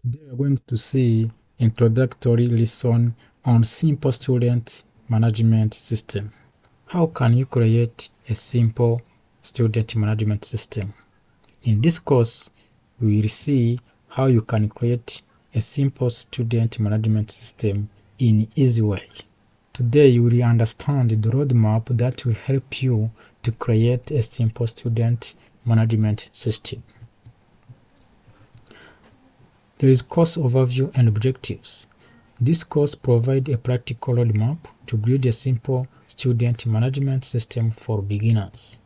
Today we are going to see introductory lesson on simple student management system. How can you create a simple student management system? In this course, we will see how you can create a simple student management system in an easy way. Today you will understand the roadmap that will help you to create a simple student management system. There is course overview and objectives. This course provides a practical roadmap to build a simple student management system for beginners.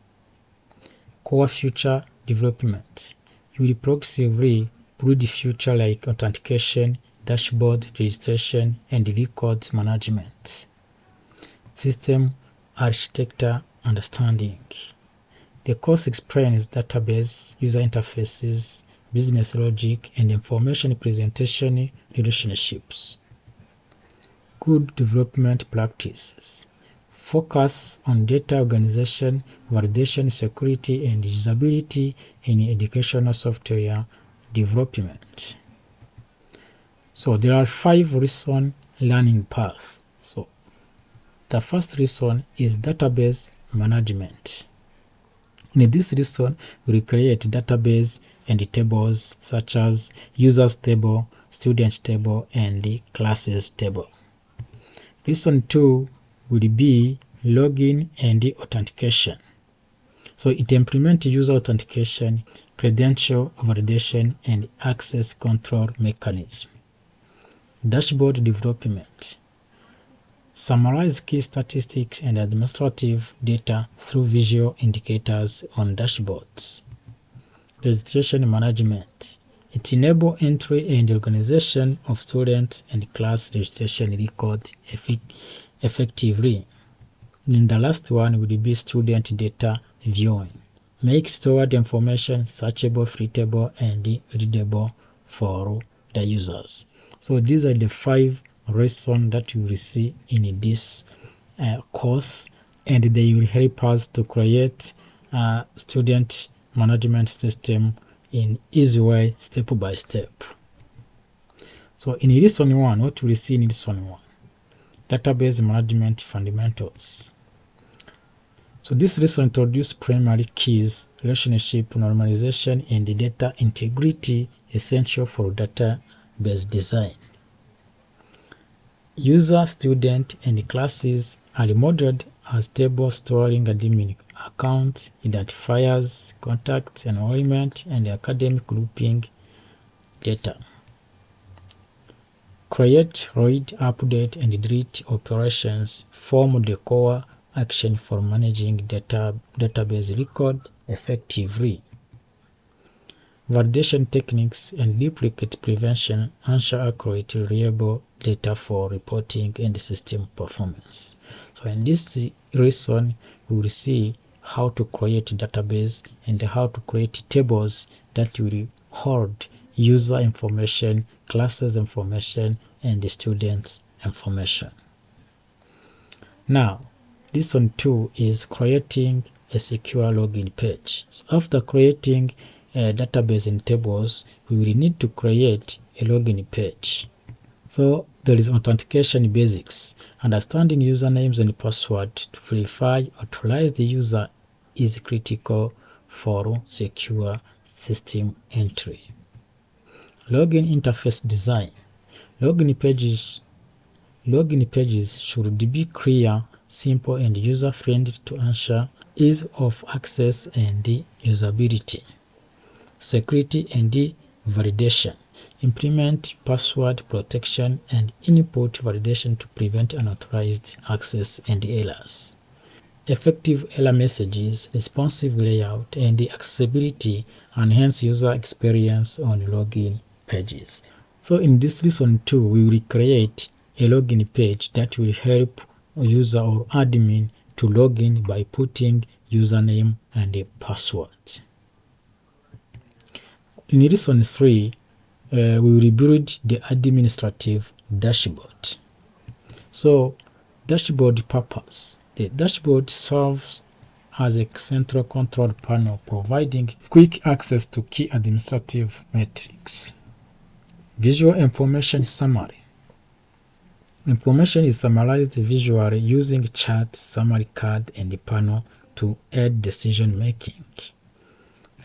Core feature development. You will progressively build features like authentication, dashboard registration, and records management. System architecture understanding. The course explains database, user interfaces, business logic, and information presentation relationships. Good development practices. Focus on data organization, validation, security, and usability in educational software development. So there are 5 reason learning paths. So the first reason is database management. In this lesson, we will create database and tables such as users table, student table, and classes table. Lesson 2 will be login and authentication. So it implements user authentication, credential validation, and access control mechanism. Dashboard development. Summarize key statistics and administrative data through visual indicators on dashboards. Registration management. It enables entry and organization of student and class registration records effectively. And the last one will be student data viewing. Make stored information searchable, fleetable, and readable for the users. So these are the 5 reasons that you will see in this course, and they will help us to create a student management system in easy way, step by step. So in lesson 1, what we will see in lesson 1? Database management fundamentals. So this lesson introduces primary keys, relationship normalization, and data integrity essential for database design. User, student, and classes are modeled as tables storing admin accounts, identifiers, contacts, enrollment, and academic grouping data. Create, read, update, and delete operations form the core action for managing database record effectively. Validation techniques and duplicate prevention ensure accurate, reliable data for reporting and system performance. So in this lesson, we will see how to create a database and how to create tables that will hold user information, classes information, and the students information. Now, lesson 2 is creating a secure login page. So after creating a database and tables, we will need to create a login page. So there is authentication basics. Understanding usernames and password to verify authorize the user is critical for secure system entry. Login interface design. Login pages should be clear, simple, and user-friendly to ensure ease of access and usability. Security and validation. Implement password protection and input validation to prevent unauthorized access and errors. Effective error messages, responsive layout, and accessibility enhance user experience on login pages. So in this lesson 2, we will create a login page that will help user or admin to log in by putting username and a password. In lesson 3, we will build the administrative dashboard. So, dashboard purpose. The dashboard serves as a central control panel providing quick access to key administrative metrics. Visual information summary. Information is summarized visually using chart, summary card, and panel to aid decision making.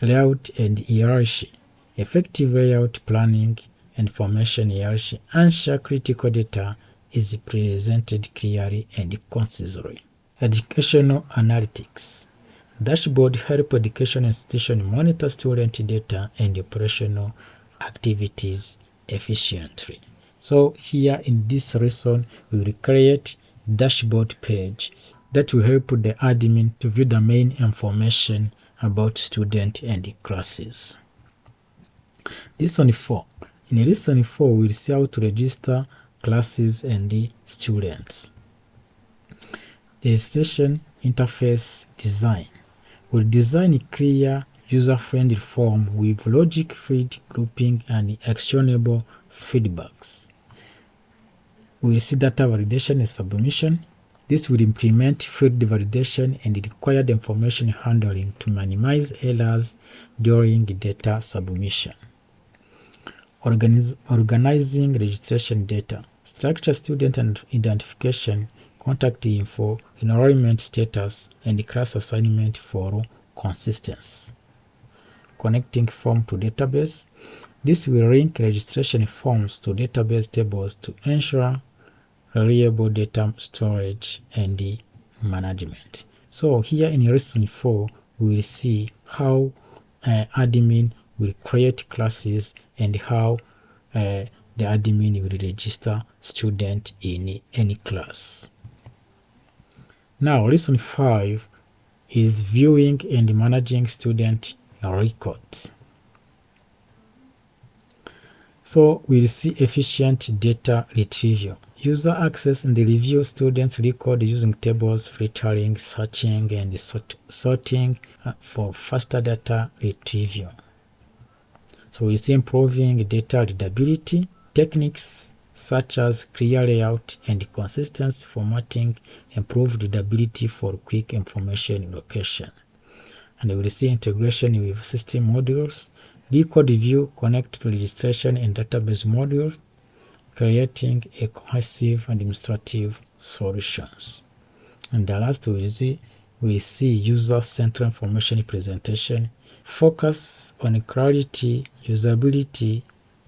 Layout and hierarchy. Effective layout planning and information hierarchy ensure critical data is presented clearly and concisely. Educational analytics. Dashboard help education institutions monitor student data and operational activities efficiently. So here in this lesson, we will create dashboard page that will help the admin to view the main information about student and classes. Lesson 4. In Lesson 4, we will see how to register classes and students. Registration interface design. We'll design a clear, user-friendly form with logic-free grouping and actionable feedbacks. We'll see data validation and submission. This will implement field validation and required information handling to minimize errors during data submission. Organizing registration data. Structure student and identification, contact info, enrollment status, and class assignment for consistency. Connecting form to database. This will link registration forms to database tables to ensure reliable data storage and management. So here in lesson 4, we will see how admin will create classes and how the admin will register student in any class. Now, lesson 5 is viewing and managing student records. So we'll see efficient data retrieval. User access and review students' record using tables, filtering, searching, and sorting for faster data retrieval. So we see improving data readability. Techniques such as clear layout and consistent formatting improve readability for quick information location. And we will see integration with system modules. Record review connect to registration and database modules, creating a cohesive administrative solutions. And the last we see user-centered information presentation. Focus on clarity, usability,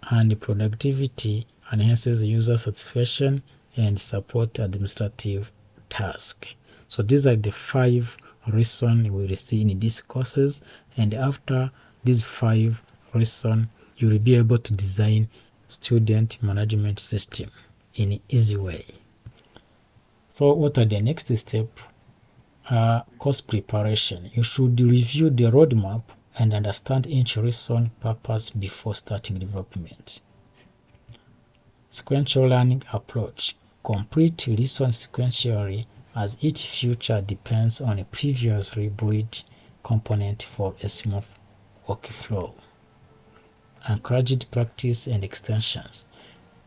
and productivity enhances user satisfaction and support administrative tasks. So these are the 5 lessons we will see in these courses, and after these 5 lessons, you will be able to design student management system in an easy way. So what are the next steps? Course preparation. You should review the roadmap and understand each lesson purpose before starting development. Sequential learning approach. Complete lesson sequentially as each feature depends on a previously built component for a smooth workflow. Encouraged practice and extensions.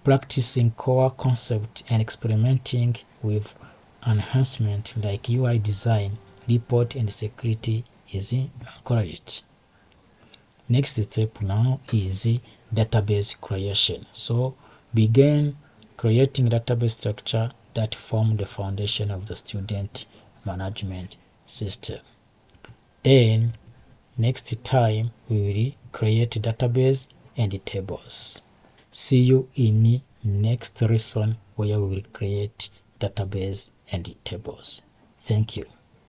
Practicing core concept and experimenting with enhancement like UI design, report, and security is encouraged. Next step now is database creation. So begin creating database structure that form the foundation of the student management system. Then next time we will create database and tables. See you in next lesson where we will create database and tables. Thank you.